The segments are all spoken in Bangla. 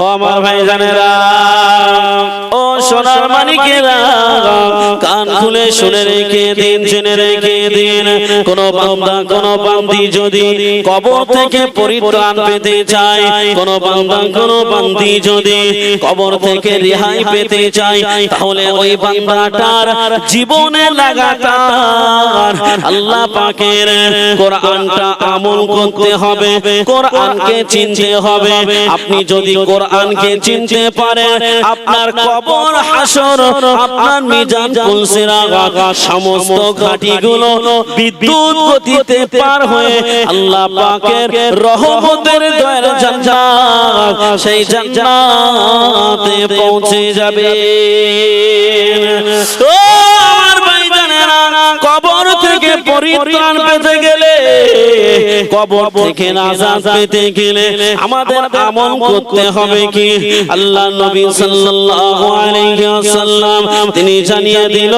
ও আমার ভাইজানেরা, ও সোনার মানিকেরা, কান খুলে শুনে রেখে দিন, জেনে রেখে দিন। কোন বান্দা কোন বান্দি যদি কবর থেকে পরিত্রাণ পেতে চায়, কোন বান্দা কোন বান্দি যদি কবর থেকে রেহাই পেতে চায়, তাহলে ওই বান্দাটার জীবনে লাগাতার আল্লাহ পাকের কোরআনটা আমল করতে হবে, কোরআনকে চিনতে হবে। আপনি যদি কোরআনকে চিনতে পারেন, আপনার কবর, হাসর, আপনার মিজান, পুলসিরাত, সমস্ত ঘাটিগুলো বিদ্যুৎ গতিতে পার হয়ে আল্লাহ পাকের রহমতের দয়ার জান্নাত, সেই জান্নাতে পৌঁছে যাবে। ও আমার ভাইজানেরা, কবর থেকে পরিত্রাণ পেতে গেলে, কবর থেকে নাজাত পেতে গেলে আমাদের আমল করতে হবে কি? আল্লাহ নবী সাল্লাল্লাহু আলাইহি ওয়াসাল্লাম তিনি জানিয়ে দিল,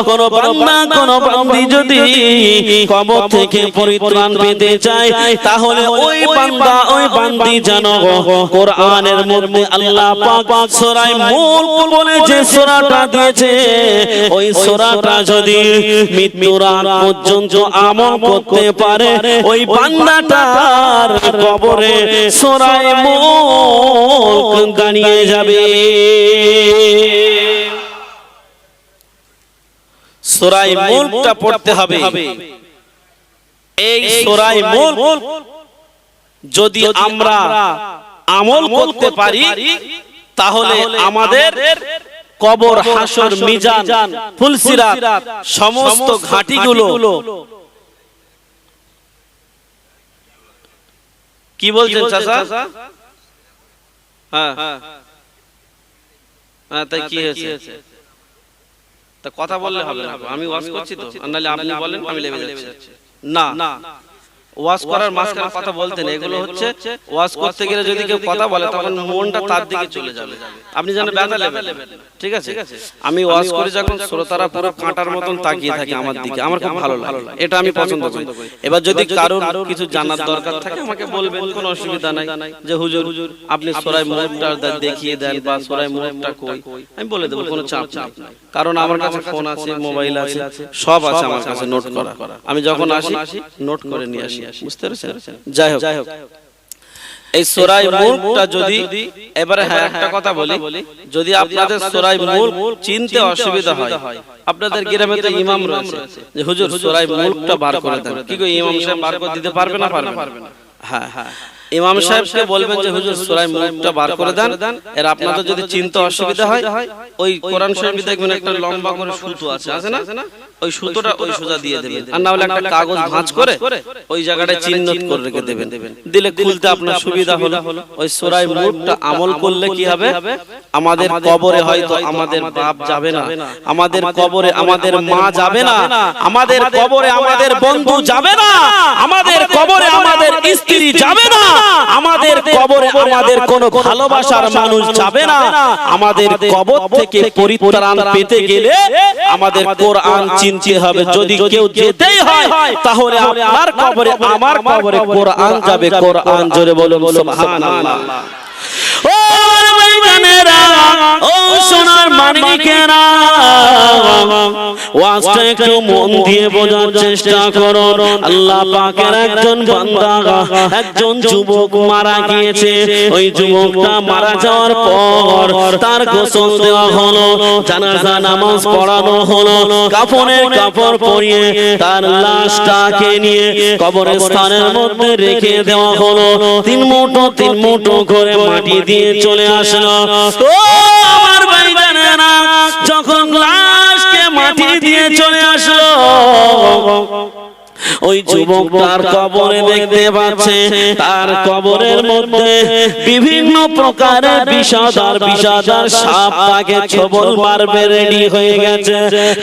কোন বান্দা কোন বান্দি যদি কবর থেকে পরিত্রাণ পেতে চায়, তাহলে ওই বান্দা ওই বান্দি যেন কোরআনের মধ্যে আল্লাহ পাক সূরা মুলক বলে যে সূরাটা দিয়েছে, ওই সূরাটা যদি মৃত্যুর আগ পর্যন্ত আমল করতে পারে, ওই বান্দাটার কবরে সূরা মুলক দাঁড়িয়ে যাবে। সূরা মুলকটা পড়তে হবে। এই সূরা মুলক যদি আমরা আমল করতে পারি, তাহলে আমাদের কবর, হাসর, মিজান, ফুলসিরাত, সমস্ত ঘাটিগুলো, কি বলছেন চাচা? হ্যাঁ হ্যাঁ, তাই কি হয়েছে? তা কথা বললে হবে না, আমি ওয়াজ করছি তো, নাহলে আপনি বলেন, আমি লেগে যাচ্ছি। না, ওয়াজ করার মাঝখানে কথা বলতে নেই। এগুলো হচ্ছে ওয়াজ করতে গেলে যদি কেউ কথা বলে, তখন মনটা তার দিকে চলে যাবে, আপনি জানেন ব্যথা লেবেন। ঠিক আছে, আমি ওয়াজ করি যখন শ্রোতারা পুরো কাঁটার মতন তাকিয়ে থাকে আমার দিকে, আমার খুব ভালো লাগে, এটা আমি পছন্দ করি। এবার যদি কারোর কিছু জানার দরকার থাকে আমাকে বলবেন, কোনো অসুবিধা নাই, যে হুজুর আপনি সূরা মুলকটা দেখিয়ে দেন বা সূরা মুলকটা কই, আমি বলে দেব, কোনো চাপ নেই। কারণ আমার কাছে ফোন আছে, মোবাইল আছে, সব আছে আমার কাছে নোট করা। আমি যখন আসি নোট করে নিয়ে আসি, বুঝতে পেরেছেন? যাই হোক, এই সূরা মুলকটা যদি, এবারে হ্যাঁ একটা কথা বলি, যদি আপনাদের সূরা মুলক চিনতে অসুবিধা হয়, আপনাদের গ্রামে তো ইমাম রয়েছে, যে হুজুর সূরা মুলকটা বার করে দেন, কি গো ইমাম সাহেব বার করে দিতে পারবে না? পারবে না। হ্যাঁ, ইমাম সাহেবকে বলবেন যে হুজুর সূরা মুলকটা বার করে দেন। এর আপনাদের যদি চিনতে অসুবিধা হয়, ওই কোরআন শরীফে দেখবেন একটা লম্বা করে সুতো আছে না, ওই সুতোটা ওই সোজা দিয়ে দেবেন, আর না হলে একটা কাগজ ভাঁজ করে ওই জায়গাটায় চিহ্নিত করে রেখে দেবেন। দিলে খুলতে আপনার সুবিধা হলো। ওই সূরা মুলকটা আমল করলে কি হবে? আমাদের কবরে হয়তো আমাদের বাপ যাবে না, আমাদের কবরে আমাদের মা যাবে না, আমাদের কবরে আমাদের বন্ধু যাবে না, আমাদের কবরে আমাদের স্ত্রী যাবে না, আমাদের কবরে আমাদের কোনো ভালোবাসার মানুষ যাবে না। আমাদের কবর থেকে পরিত্রাণ পেতে গেলে আমাদের কোরআন চিনতে হবে। যদি কেউ যেতেই হয়, তাহলে আপনার কবরে আমার কবরে কোরআন যাবে। কোরআন জোরে বলুন সুবহানাল্লাহ। ও ভাইজানেরা, ও সোনার মানিকেরা, ওয়াজটা একটু মন দিয়ে বোঝার চেষ্টা করুন। আল্লাহ পাকের একজন বান্দা, একজন যুবক মারা গিয়েছে। ওই যুবকটা মারা যাওয়ার পর তার গোসল দেওয়া হলো, জানাজা নামাজ পড়ানো হলো, কাফনের কাপড় পরিয়ে তার লাশটাকে নিয়ে কবরস্থানের মধ্যে রেখে দেওয়া হলো। তিন মুঠো করে মাটি দিয়ে চলে আসলো। ও আমার ভাইজানেরা, যখন লাশকে মাটি দিয়ে চলে আসলো, ওই যুবক তার কবরে দেখতে পাচ্ছে, তার কবরের মধ্যে বিভিন্ন প্রকারের বিষাদার সাপ তাকে ছোবল মারবে রেডি হয়ে গেছে।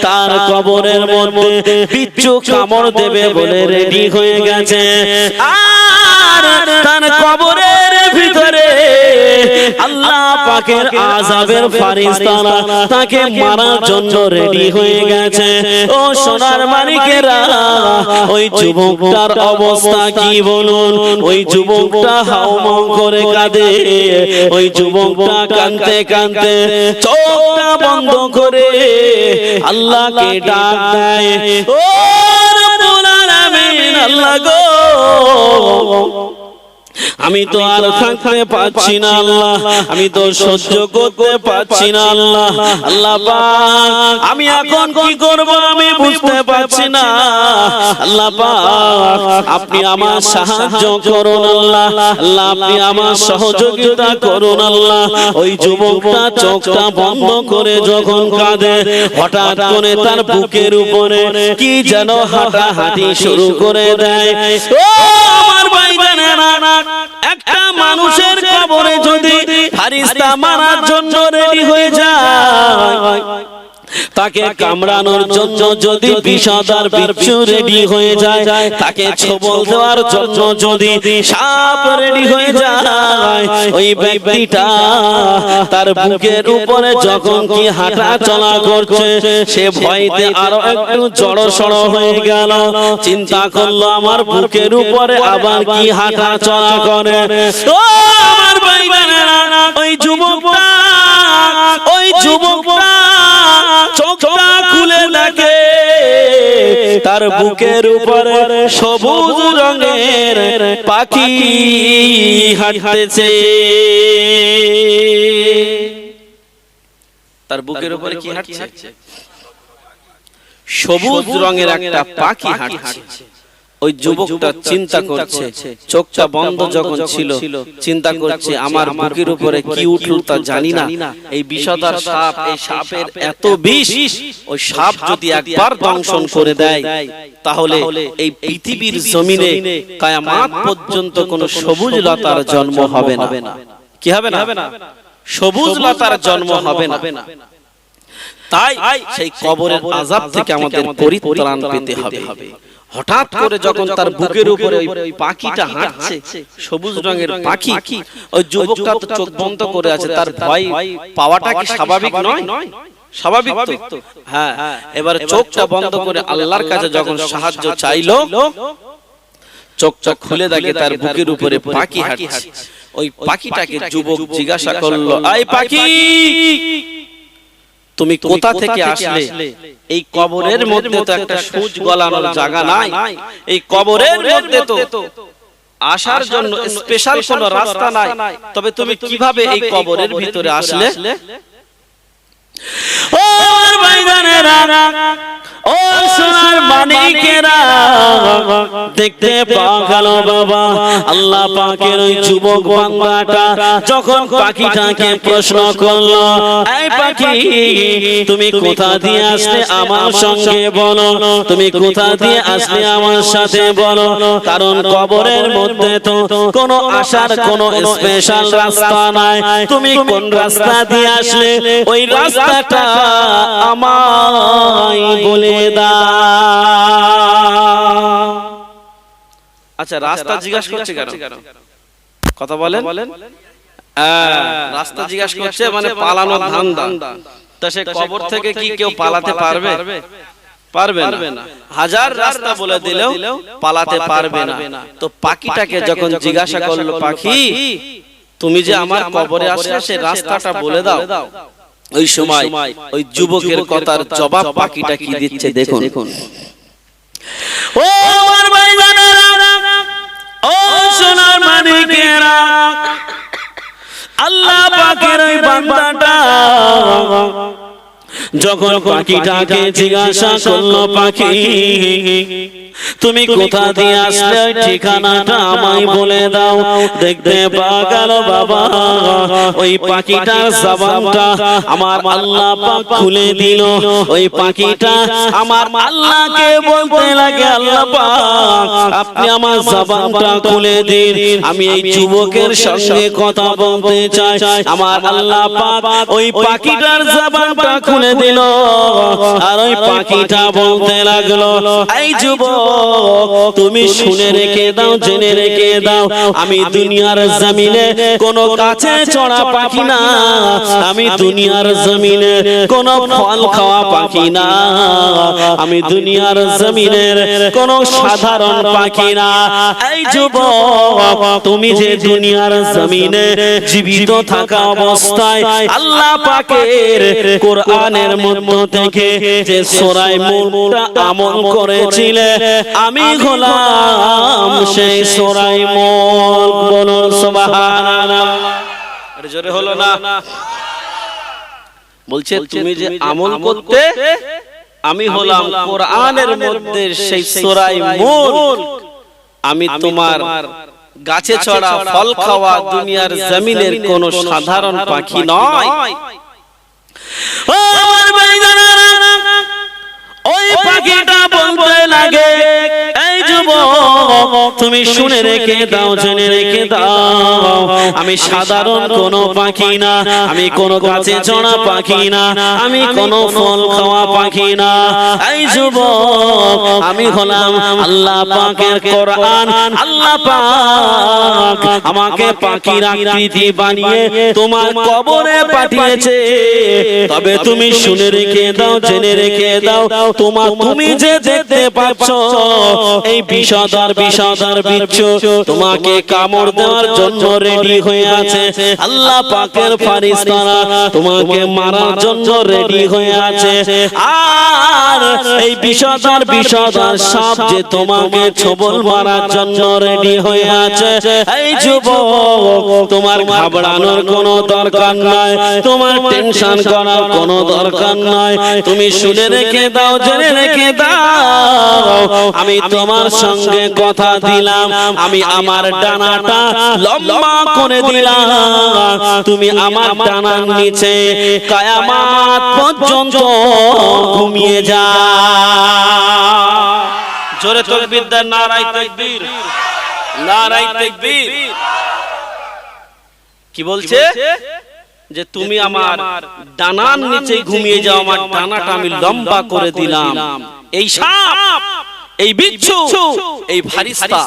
তার কবরের মধ্যে বিচ্ছু কামড় দেবে বলে রেডি হয়ে গেছে। আর তার কবরের ভিতরে আল্লাহ পাকের আযাবের ফেরেশতারা তাকে মারার জন্য রেডি হয়ে গেছে। ও সোনার মানিকেরা, ওই যুবকটার অবস্থা কি বলুন? ওই যুবকটা হাউমাউ করে কাঁদে। ওই যুবকটা কাঁদতে কাঁদতে চোখটা বন্ধ করে আল্লাহকে ডাক দেয়, ও রব্বুল আলামিন, আল্লাহ গো, আমি তো আর থাকতে পারছি না আল্লাহ, আমি তো সহ্য করতে পারছি না আল্লাহ। আল্লাহ পাক, আমি এখন কি করব আমি বুঝতে পারছি না। আল্লাহ পাক, আপনি আমার সাহায্য করুন আল্লাহ, আল্লাহ আপনি আমার সহযোগিতা করুন আল্লাহ। ওই যুবকটা চোখটা বন্ধ করে যখন কাঁদে, হঠাৎ করে তার বুকের উপরে কি যেন হাঁটাহাঁটি শুরু করে দেয়। ও আমার ভাইজানেরা, একটা মানুষের কবরে যদি ফেরেশতা মারার জন্য রেডি হয়ে যায়, তাকে কামড়ানোর জন্য যদি বিষধর বিচ্ছু রেডি হয়ে যায়, তাকে ছোবল দেওয়ার জন্য যদি সাপ রেডি হয়ে যায়, ওই ব্যক্তিটা তার বুকের উপরে যখন কি হাঁটা চলা করছে, সে ভয়তে আরো একটু জড়সড় হয়ে গেল। চিন্তা করলো আমার বুকের উপরে আবার কি হাঁটা চলা করে। ও আমার ভাই বোনেরা, ওই যুবকটা চোখটা খুলে দেখে তার বুকের উপরে সবুজ রঙের পাখি হাঁটতেছে। তার বুকের উপরে কি হাঁটছে? সবুজ রঙের একটা পাখি হাঁটছে। ওই যুবকটা চিন্তা করছে, চোখটা বন্ধ যখন ছিল, চিন্তা করছে আমার বুকের উপরে কি উঠল তা জানি না, এই বিষধর সাপ, এই সাপের এত বিষ, ওই সাপ যদি একবার দংশন করে দেয় তাহলে এই পৃথিবীর জমিনে কিয়ামত পর্যন্ত কোনো সবুজ লতার জন্ম হবে না। কি হবে না? সবুজ লতার জন্ম হবে না। তাই সেই কবরের আযাব থেকে আমাদের পরিত্রাণ পেতে হবে। হঠাৎ করে যখন তার বুকের উপরে ওই পাখিটা হাঁটছে, সবুজ রঙের পাখি, ওই যুবকটা তো চোখ বন্ধ করে আছে, তার ভয় পাওয়াটা কি স্বাভাবিক নয়? স্বাভাবিক তো? হ্যাঁ। এবার চোখটা বন্ধ করে আল্লাহর কাছে যখন সাহায্য চাইলো, চোখটা খুলে দেখে তার বুকের উপরে পাখি হাঁটছে। ওই পাখিটাকে যুবক জিজ্ঞাসা করলো, এই পাখি, তুমি কোথা থেকে আসলে? এই কবরের মধ্যে তো একটা সূচ গলানোর জায়গা নাই, এই কবরের মধ্যে তো আসার জন্য স্পেশাল কোনো রাস্তা নাই, তবে তুমি কিভাবে এই কবরের ভিতরে আসলে? ও ভাইজানেরা, ও সোনার মানিকেরা, দেখতে পাওয়া গেল বাবা, আল্লাহ পাকের ওই যুবক বান্দাটা যখন পাখিটাকে প্রশ্ন করলো, এই পাখি, তুমি কোথা দিয়ে আসলে আমার সঙ্গে বলো, তুমি কোথা দিয়ে আসলে আমার সাথে বলো, কারণ কবরের মধ্যে তো কোনো আসার কোনো স্পেশাল রাস্তা নাই, তুমি কোন রাস্তা দিয়ে আসলে ওই রাস্তাটা আমায় বলে দাও। আচ্ছা, রাস্তা জিজ্ঞাসা করছে কেন? কথা বলেন। রাস্তা জিজ্ঞাসা করছে মানে পালানোর ধান্দা। তা সে কবর থেকে কি কেউ পালাতে পারবে? পারবে না। হাজার রাস্তা বলে দিলেও পালাতে পারবে না। তো পাখিটাকে যখন জিজ্ঞাসা করলো, পাখি, তুমি যে আমার কবরে আসলে সে রাস্তাটা বলে দাও, ওই সময় ওই যুবকের কথার জবাব পাখিটা কি দিচ্ছে দেখুন। ও আমার ভাইজানেরা, ও সোনার মানিকেরা, আল্লাহ পাকের ওই বান্দাটা যখন পাখিটাকে জিজ্ঞাসা করলো, পাখি, তুমি কোথা দিয়ে আসলে ওই ঠিকানাটা আমায় বলে দাও, দেখতে পাওয়া গেল বাবা, ওই পাখিটার জবানটা আমার আল্লাহ পাক খুলে দিল। ওই পাখিটা আমার আল্লাহকে বলতে লাগে, আল্লাহ পাক, আপনি আমার জবানটা খুলে দিন, আমি এই যুবকের সঙ্গে কথা বলতে চাই। আমার আল্লাহ পাক ওই পাখিটার জবানটা খুলে দিল আর ওই পাখিটা বলতে লাগলো এই যুবক তুমি শুনে রেখে দাও জেনে রেখে দাও আমি দুনিয়ার জমিনে কোনো গাছে চড়া পাখি না আমি দুনিয়ার জমিনে কোনো ফল খাওয়া পাখি না আমি দুনিয়ার জমিনের কোনো সাধারণ পাখি না এই যুবক তুমি যে দুনিয়ার জমিনে জীবিত থাকা অবস্থায় আল্লাহ পাকের কোরআনের মধ্য থেকে যে সূরা মুলকটা আমল করেছিলে আমি হলাম সেই সূরা মুলক বলুন সুবহানাল্লাহ আরে জোরে হলো না বলছে তুমি যে আমল করতে আমি হলাম কোরআনের মধ্যে সেই সূরা মুলক আমি তোমার গাছে চড়া ফল খাওয়া দুনিয়ার জমিনের কোন সাধারণ পাখি নয় ও আমার ভাইজানেরা ওই পাখিটা বলতে লাগে এই যুবক তুমি শুনে রেখে দাও জেনে রেখে দাও আমি সাধারণ কোন পাখি না আমি কোন গাছে চড়া পাখি না আমি কোন ফল খাওয়া পাখি না এই যুবক আমি হলাম আল্লাহ পাকের কোরআন আল্লাহ পাক আমাকে পাখির আকৃতি বানিয়ে তোমার কবরে পাঠিয়েছে তবে তুমি শুনে রেখে দাও জেনে রেখে দাও তুমি যে দেখতে পাচ্ছ এই বিষধর বিচ্ছু তোমাকে কামড় দেওয়ার জন্য রেডি হয়ে আছে আল্লাহ পাকের ফেরেশতারা তোমাকে মারার জন্য রেডি হয়ে আছে আর এই বিষধর সাপ যে তোমাকে ছোবল মারার জন্য রেডি হয়ে আছে এই যুবক তোমার ঘাবড়ানোর কোনো দরকার নাই তোমার টেনশন করার কোনো দরকার নাই তুমি শুনে রেখে দাও জেনে রেখে দাও আমি তোমার সঙ্গে কথা দিলাম আমি আমার ডানাটা লম্বা করে দিলাম তুমি আমার ডানার নিচে কিয়ামত পর্যন্ত ঘুমিয়ে যা জোরে তাকবীর দেন নারায়ে তাকবীর নারায়ে তাকবীর কি বলছে যে তুমি আমার ডানার নিচে ঘুমিয়ে যাও আমার ডানাটা আমি লম্বা করে দিলাম এই সাপ এই বিচ্ছু এই ফেরেশতা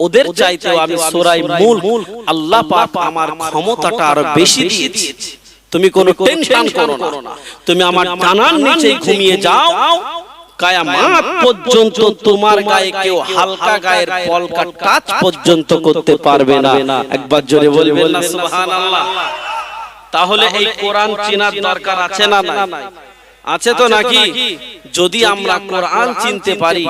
ওদের চাইতেও আমি সূরা মুলক আল্লাহ পাক আমার ক্ষমতাটা আরো বেশি দিয়েছি তুমি কোনো টেনশন করো না তুমি আমার ডানার নিচে ঘুমিয়ে যাও কিয়ামত পর্যন্ত তোমার গায়ে কেউ হালকা গায়ের পলকা টাচ পর্যন্ত করতে পারবে না একবার জোরে বলবেন না সুবহানাল্লাহ তাহলে এই কোরআন চিনার দরকার আছে না নাই আছে তো নাকি যদি আমরা কোরআন চিনতে পারি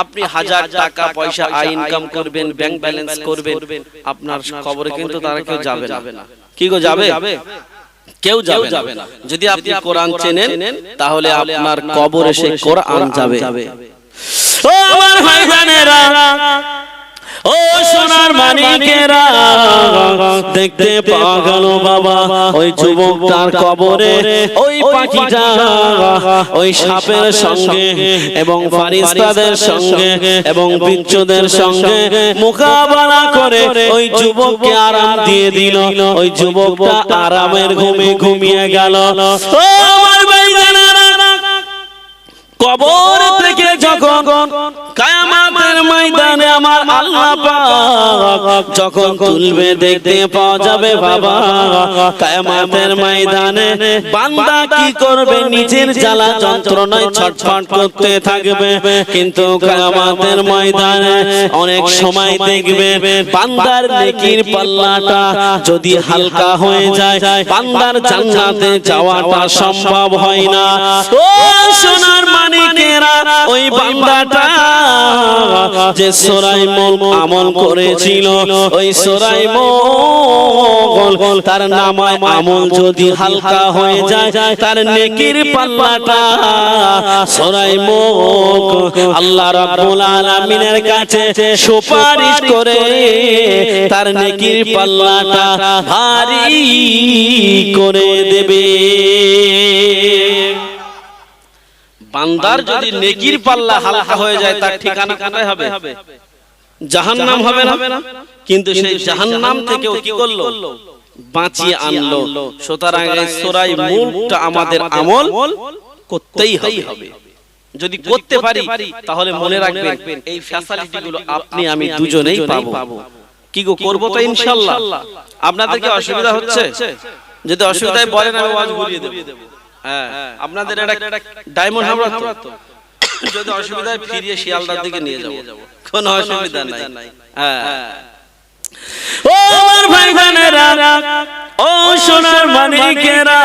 আপনি 1000 টাকা পয়সা আয় ইনকাম করবেন ব্যাংক ব্যালেন্স করবেন আপনার কবরে কিন্তু তারা কেউ যাবে না কি গো যাবে কেউ যাবে না যদি আপনি কোরআন চেনেন তাহলে আপনার কবরে সেই কোরআন যাবে ও আমার ভাইজানেরা ও সোনার মানিকেরা দেখতে পাওয়া গেল বাবা ওই যুবকটার কবরে ওই পাখিটা ওই সাপের সঙ্গে এবং ফেরেশতাদের সঙ্গে এবং বিচ্ছুদের সঙ্গে মোকাবেলা করে ওই যুবককে আরাম দিয়ে দিল ওই যুবকটা আরামের ঘুমে ঘুমিয়ে গেল ও আমার ভাইজানেরা কবর থেকে যখন কিয়ামতের ময়দানে আমার আল্লাহ পাক যখন তুলবে দেখতে পাওয়া যাবে বাবা কিয়ামতের ময়দানে বান্দা কি করবে নিজের জ্বালা যন্ত্রণায় ছটফট করতে থাকবে কিন্তু কিয়ামতের ময়দানে অনেক সময় দেখবে বান্দার নেকির পাল্লাটা যদি হালকা হয়ে যায় বান্দার জান্নাতে যাওয়াটা সম্ভব হয় না ও সোনার মানিকেরা ওই বান্দাটা যে সূরা মুলক আমল করেছিল ওই সূরা মুলক তার নামায় আমল যদি হালকা হয়ে যায় তার নেকির পাল্লাটা সূরা মুলক আল্লাহ রাব্বুল আলামিনের কাছে সুপারিশ করে তার নেকির পাল্লাটা ভারী করে দেবে বান্দার যদি নেকির পাল্লা হালকা হয়ে যায় তার ঠিকানা কোথায় হবে জাহান্নাম হবে না কিন্তু সেই জাহান্নাম থেকেও কি করলো বাঁচিয়ে আনলো। সুতরাং এই সূরা মুলকটা আমাদের আমল করতেই হবে। যদি করতে পারি তাহলে মনে রাখবেন এই ফ্যাসিলিটি গুলো আপনি আমি দুজনেই পাবো। কি গো, করবো তো ইনশাআল্লাহ। আপনাদের কি অসুবিধা হচ্ছে? যদি অসুবিধায় বলেন আমি ওয়াজ ঘুরিয়ে দেব। হ্যাঁ, আপনাদের এটা ডায়মন্ড হাবড়া তো, যদি অসুবিধায় ফিরিয়ে শিয়ালদার দিকে নিয়ে যাব, কোনো অসুবিধা নাই। হ্যাঁ, ও আমার ভাই বোনেরা, ও সোনার মানিকেরা,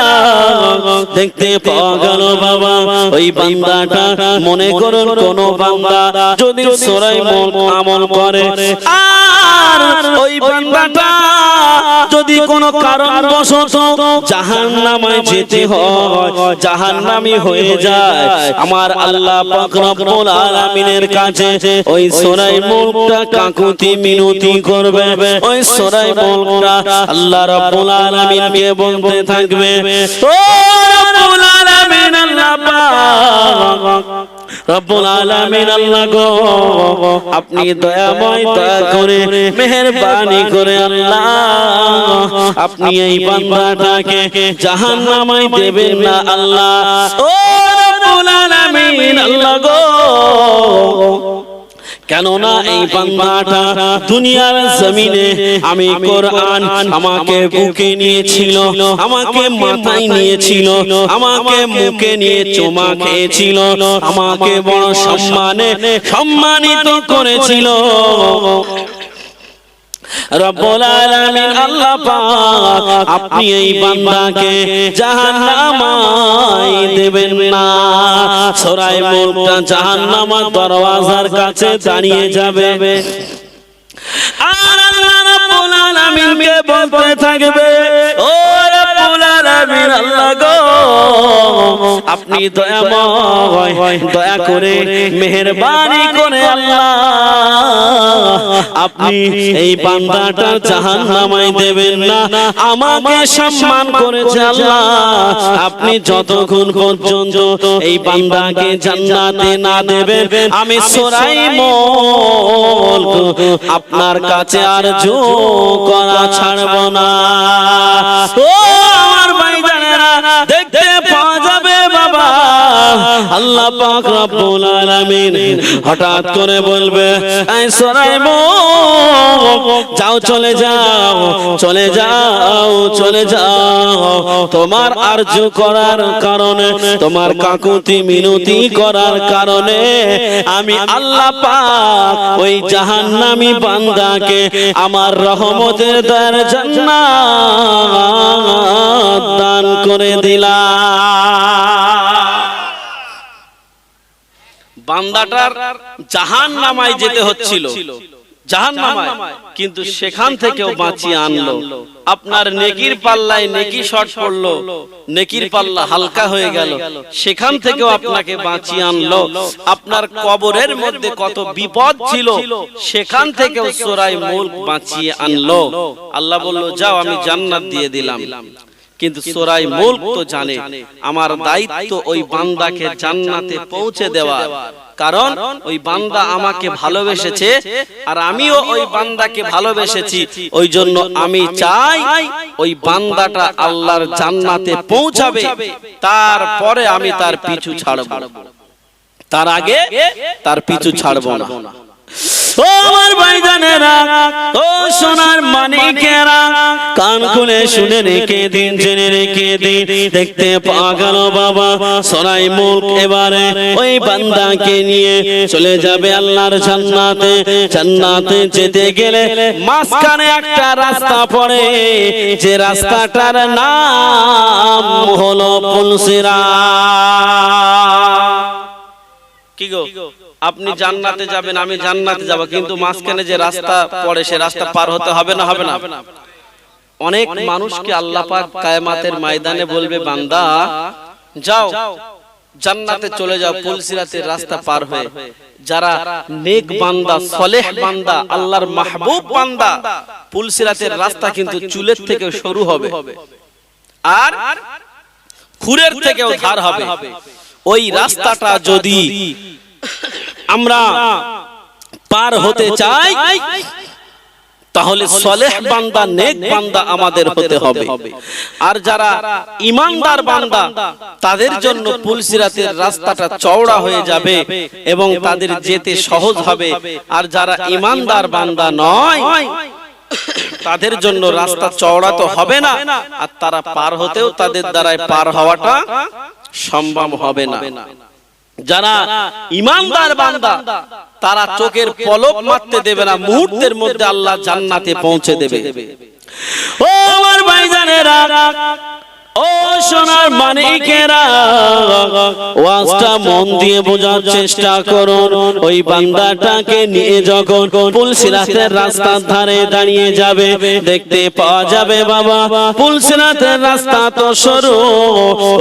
দেখতে পাওয়া গেল বাবা ওই বান্দাটা, মনে করুন কোন বান্দা যদি সূরা মুলক আমল করে আর ওই বান্দাটা যদি কোন কারণবশত জাহান্নামে যেতে হয়, জাহান্নামী হয়ে যায়, আমার আল্লাহ পাক রব্বুল আলামিনের কাছে ওই সূরা মুলকটা কাকুতি মিনতি করবে। ওই সূরা মুলকটা আল্লাহ রাব্বুল আলামিনকে বলতে থাকবে, ও রব্বুল আলামিন আল্লাহ পাক, রব্বুল আলামিন আল্লাহ গো, আপনি দয়াময়, দয়া করে মেহেরবানি করে আল্লাহ আপনি এই বান্দাটাকে জাহান্নামে দেবেন না আল্লাহ। ও রব্বুল আলামিন আল্লাহ গো, কেননা এই বান্দাটা দুনিয়ার জমিনে আমি কোরআন আমাকে বুকে নিয়েছিল, আমাকে মাথায় নিয়েছিল, আমাকে মুখে নিয়ে চুমা খেয়েছিল, আমাকে বড় সম্মানিত করেছিল। রব্বুল আলামিন আল্লাহ পাক আপনি এই বান্দাকে জাহান্নামে দেবেন না। সূরা মুলকটা জাহান্নামের দরওয়াজার কাছে দাঁড়িয়ে যাবে আর আল্লাহ রাব্বুল আলামিনকে বলতে থাকবে, ও রব্বুল আলামিন আল্লাহ গো, আপনি দয়াময়, দয়া করে মেহেরবানি করে আল্লাহ আপনি এই বান্দাটা জাহান্নামে দেবেন না। আমাকে সম্মান করেছে আল্লাহ, আপনি যতক্ষণ পর্যন্ত এই বান্দাকে জান্নাতে না দেবেন আমি সূরা মুলক আপনার কাছে আরজু করা ছাড়ব না। ও আমার ভাইজানেরা, দেখতে পাওয়া যাবে বাবা আল্লাহ পাক রব্বুল আলামিন হঠাৎ করে বলবে, এই সূরা মুলক যাও, চলে যাও, চলে যাও, চলে যাও। তোমার আরজু করার কারণে, তোমার কাকুতি মিনতি করার কারণে আমি আল্লাহ পাক ওই জাহান্নামী বান্দাকে আমার রহমতের দয়ার জান্নাত দান করে দিলাম। বান্দাটার জাহান্নামায় যেতে হচ্ছিল, জাহান্নামায়, কিন্তু সেখান থেকেও বাঁচিয়ে আনলো। আপনার নেকির পাল্লায় নেকি শর্ট পড়লো, নেকির পাল্লা হালকা হয়ে গেল, সেখান থেকেও আপনাকে বাঁচিয়ে আনলো। আপনার কবরের মধ্যে কত বিপদ ছিল, সেখান থেকেও সূরা মুলক বাঁচিয়ে আনলো। আল্লাহ বলল, যাও আমি জান্নাত দিয়ে দিলাম। কিন্তু সূরা মুলক তো জানে আমার দায়িত্ব ওই বান্দাকে জান্নাতে পৌঁছে দেওয়া, কারণ ওই বান্দা আমাকে ভালোবেসেছে আর আমিও ওই বান্দাকে ভালোবেসেছি। ওই জন্য আমি চাই ওই বান্দাটা আল্লাহর জান্নাতে পৌঁছাবে, তারপরে আমি তার পিছু ছাড়ব, তার আগে তার পিছু ছাড়ব না। ও আমার ভাইজানেরা, ও সোনার মানিকেরা, কান খুলে শুনে রেখে দিন, জেনে রেখে দিন। দেখতে পাওয়া গেল বাবা সূরা মুলক এবারে ওই বান্দাকে নিয়ে চলে যাবে আল্লাহর জান্নাতে। জান্নাতে যেতে গেলে মাঝখানে একটা রাস্তা পড়ে, যে রাস্তাটার নাম হলো পুলসিরাত। কি গো, আপনি জান্নাতে যাবেন, আমি জান্নাতে যাব, কিন্তু মাঝখানে যে রাস্তা পড়ে সে রাস্তা পার হতে হবে না, হবে না? অনেক মানুষকে আল্লাহ পাক কিয়ামতের ময়দানে বলবে, বান্দা যাও জান্নাতে চলে যাও পুলসিরাতের রাস্তা পার হয়ে। যারা নেক বান্দা, সলেহ বান্দা, আল্লাহর মাহবুব বান্দা, পুলসিরাতের রাস্তা কিন্তু চুলের থেকে সরু হবে আর খুরের থেকেও ধার হবে। ওই রাস্তাটা যদি আমরা পার হতে চাই তাহলে সলেহ বান্দা নেক বান্দা আমাদের হতে হবে। আর যারা ঈমানদার বান্দা তাদের জন্য পুলসিরাতের রাস্তাটা চওড়া হয়ে যাবে এবং তাদের যেতে সহজ হবে। আর যারা ঈমানদার বান্দা নয় তাদের জন্য রাস্তা চওড়া তো হবে না, আর তারা পার হতেও তাদের দ্বারাই পার হওয়াটা সম্ভব হবে না। যারা ঈমানদার বান্দা তারা চোখের পলক মারতে দেবে না, মুহূর্তের মধ্যে আল্লাহ জান্নাতে পৌঁছে দেবে। ও আমার ভাইজানেরা, ও সোনার মানিকেরা, ওয়াজটা মন দিয়ে বোঝার চেষ্টা করুন। ওই বান্দাটাকে নিয়ে যখন পুলসিরাতের রাস্তার ধারে দাঁড়িয়ে যাবে, দেখতে পাওয়া যাবে বাবা পুলসিরাতের রাস্তা তো সরু,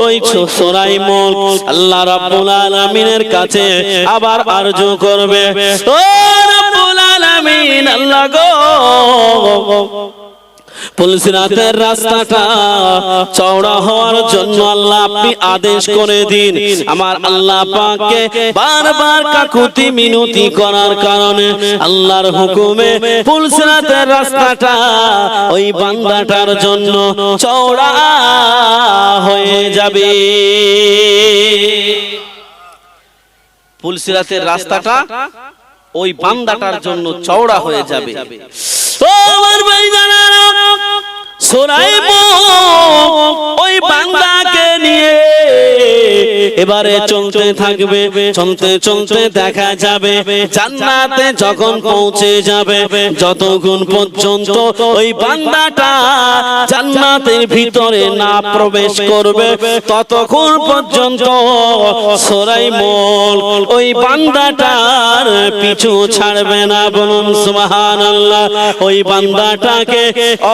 ওই সোরাইমন আল্লাহ রাব্বুল আলামিনের কাছে আবার আরজু করবে, ও রাব্বুল আলামিন আল্লাহ গো, পুলসিরাতের রাস্তাটা চওড়া হওয়ার জন্য আল্লাহ আপনি আদেশ করে দিন। আমার আল্লাহ পাককে বারবার কাকুতি মিনতি করার কারণে আল্লাহর হুকুমে পুলসিরাতের রাস্তাটা ওই বান্দাটার জন্য চওড়া হয়ে যাবে। পুলসিরাতের রাস্তাটা ওই বান্দাটার জন্য চওড়া হয়ে যাবে। ও আমার ভাইজানেরা, সুরাইমন ওই বান্দাকে নিয়ে এবারে চলতে থাকবে, চলতে চলতে দেখা যাবে জান্নাতে যখন পৌঁছে যাবে, যতক্ষণ পর্যন্ত ওই বান্দাটা জান্নাতের ভিতরে না প্রবেশ করবে ততক্ষণ পর্যন্ত সুরাইমন ওই বান্দাটার পিছু ছাড়বে না। বলুন সুবহানাল্লাহ। ওই বান্দাটাকে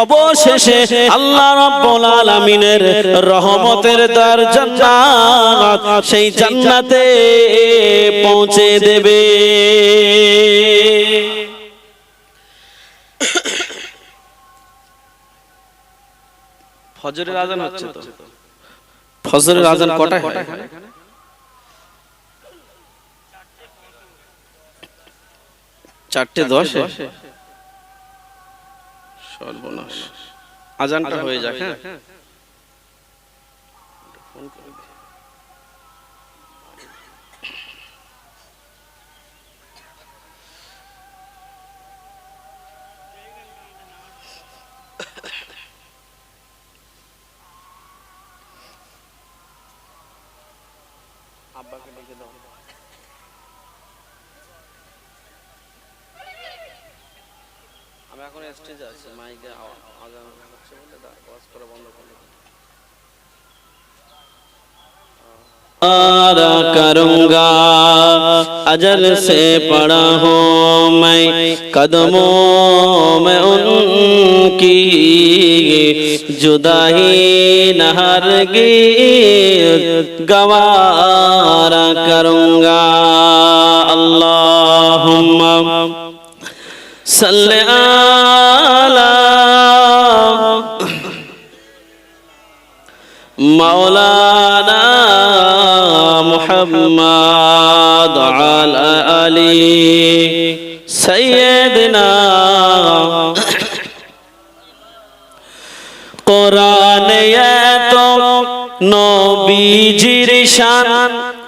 অবশেষে আল্লাহ রাব্বুল আলামিনের রহমতের দ্বার জান্নাত, সেই জান্নাতে পৌঁছে দেবে। ফজরের আজান হচ্ছে তো, ফজরের আজান কটায় হয়? 4:10। সর্বনাশ, আজানটা হয়ে যাক। হ্যাঁ, আব্বাকে ডেকে দাও। আমি এখন স্টেজে আছি, মাইকে আজান হচ্ছে বলে ওয়াজ করা বন্ধ করে करूंगा अजल से पड़ा हूँ मैं कदमों में उनकी, जुदाई न हरगिज़ गवारा करूंगा। अल्लाहुम्मा सल्ले अला मौलाना मुहम्मद अला अली सैयदना। कुरान ये तो नबीजिर शान,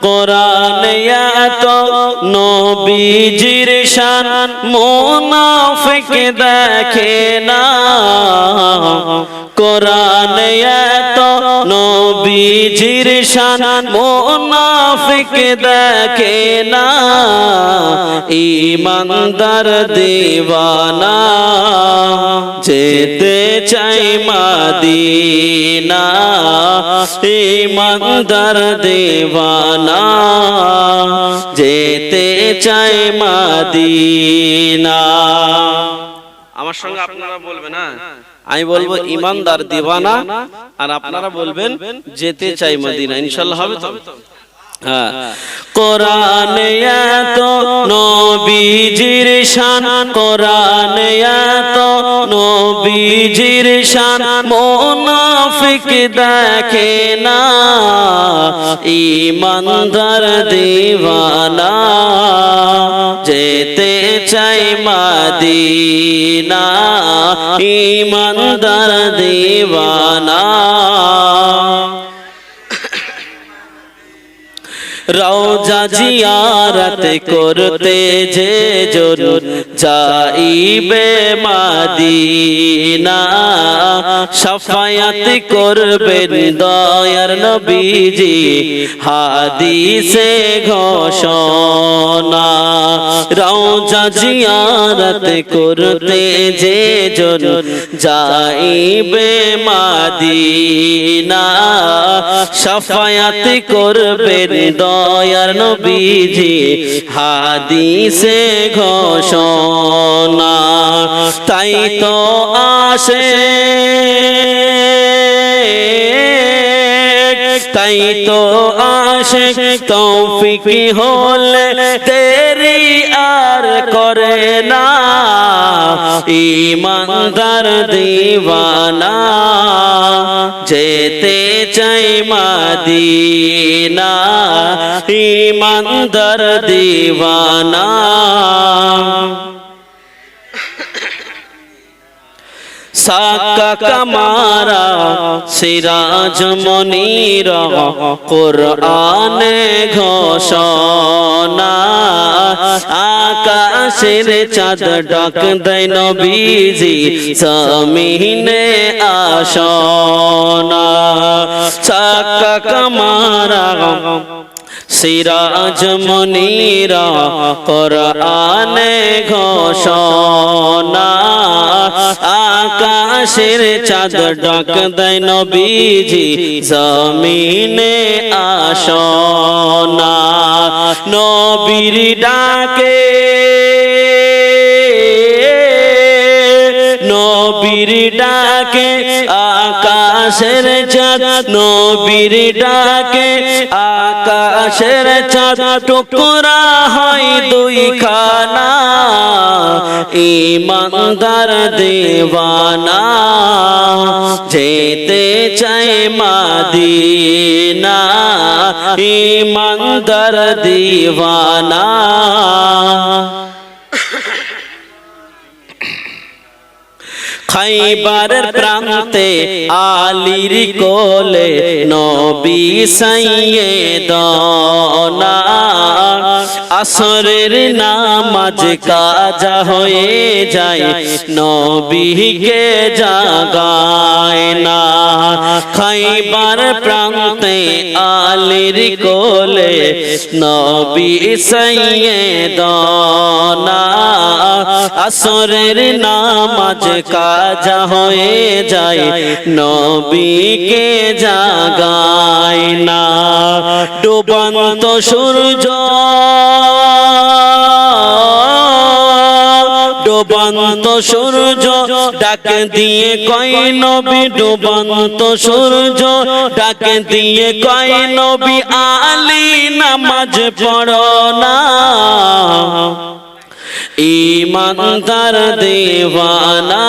कुरान ये तो नबीजिर शान, मुनाफिक देखे ना। कुरान ये तो नबीजिर शान, मुनाफिक देखे ना। ईमानदार दीवाना जेते चाय मदीना, ईमानदार दीवाना जेते चाय मदीना। আমার সঙ্গে আপনারা বলবেন, হ্যাঁ আমি বলবো ইমানদার দিওয়ানা, আর আপনারা বলবেন যেতে চাই মদিনা। ইনশাআল্লাহ হবে তো? হ্যাঁ। কোরআন তো নবীজির শান, কোরআন তো নবীজির শান, মুনাফিক দেখে না। ইমানদার দিওয়ানা যেতে চাই মদিনা, ইমানদার দিওয়ানা রওজা জিয়ারত করতে যে জন যাইবে মদিনা শাফায়াত করবেন দয়ার নবীজি হাদিসে ঘোষণা রওজা জিয়ারত করতে যে জন যাইবে মদিনা শাফায়াত করবেন দয়ার নবীজি হাদিসে ঘোষণা তাই তো আসে তাই তো আসে তৌফিক হলে দেরি আর করে না ইমানদার দিওয়ানা যেতে চাই মদিনা ইমানদার দিওয়ানা সাকা কামারা সিরাজ মনির কুরআনে ঘোষণা আকাশের চাঁদ ডাক দেয় নবীজি জমিনে আসনা সাকা কামারা সিরাজ মনিরা কুরআনে ঘোষণা আকাশের চাঁদ ডাক দেয় নবীজি জমিনে আসনা নবীর ডাকে নবীর ডাকে আকাশের চাঁদ নবীর ডাকে আকাশের চাঁদ টুকরা হয় দুই খানা ইমানদার দিওয়ানা যেতে চায় মদিনা ইমানদার দিওয়ানা খাইবারের প্রান্তে আলীর কোলে নবী সাইয়েদনা আসরের নামাজ কাজা হয়ে যায় নবীকে জাগায় না খাইবার প্রান্তে আলীর কোলে নবী সাইয়েদনা আসরের নামাজ কাজা হয়ে যায় নবীকে জাগায় না ডুবন্ত সূর্য ডুবন্ত সূর্য ডাক দিয়ে কয় নবী ডুবন্ত সূর্য ডাক দিয়ে কয় নবী আলী নামাজ পড়ো না ইমানদার দিওয়ানা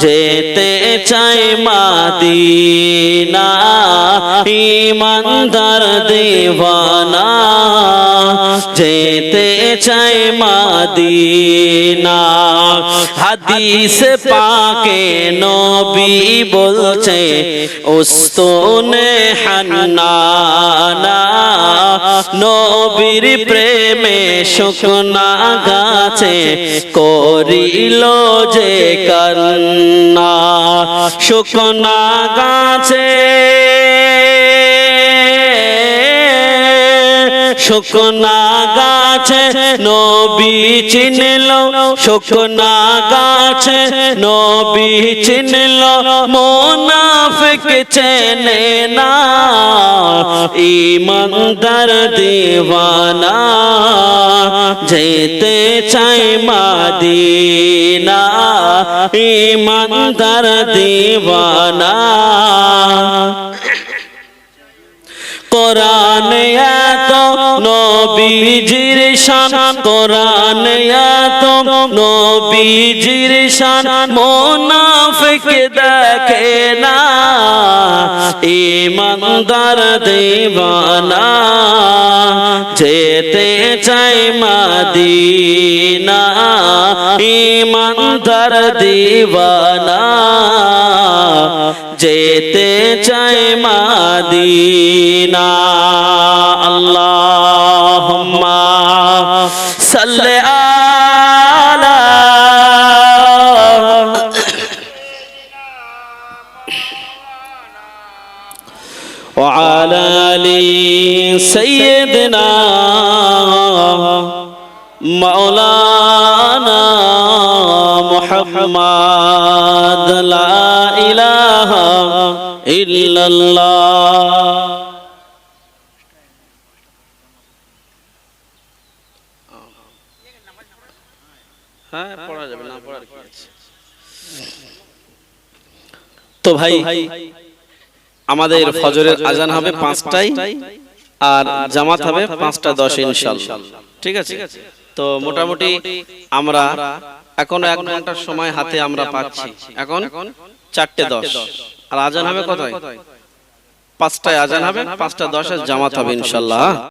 যেতে চায় মদিনা ইমানদার দিওয়ানা যেতে চায় মদিনা হাদিস পাকে নবী বলছে উস্তুনে হান্নানা নবীর প্রেমে শুকনা গাছে করিল যে কান্না শুকনা গাছে শুকনা গাছে নবী চিনল শুকনা গাছে নবী চিনল মুনাফিক চেনে না ইমানদার দিওয়ানা যেতে চায় মদিনা ইমানদার দিওয়ানা কোরআনে এত নবীজির শান কোরআনে এত নবীজির শান মুনাফিক দেখে না ইমানদার দিওয়ানা যেতে চায় মদিনা ইমানদার দিওয়ানা যেতে চায় মদিনা আল্লাহুম্মা সাল্লি আলা وعلى آل سيدنا مولانا محمد لا إله إلا الله হ্যাঁ পড়া যাবে না পড়ার কি আছে। তো ভাই আমাদের ফজরের আজান হবে 5টায় আর জামাত হবে 5:10 ইনশাআল্লাহ, ঠিক আছে। তো মোটামুটি আমরা এখনো 1 ঘন্টার সময় হাতে আমরা পাচ্ছি। এখন 4:10 আর আজান হবে কতয়? 5টায় আজান হবে, 5:10 জামাত হবে ইনশাআল্লাহ।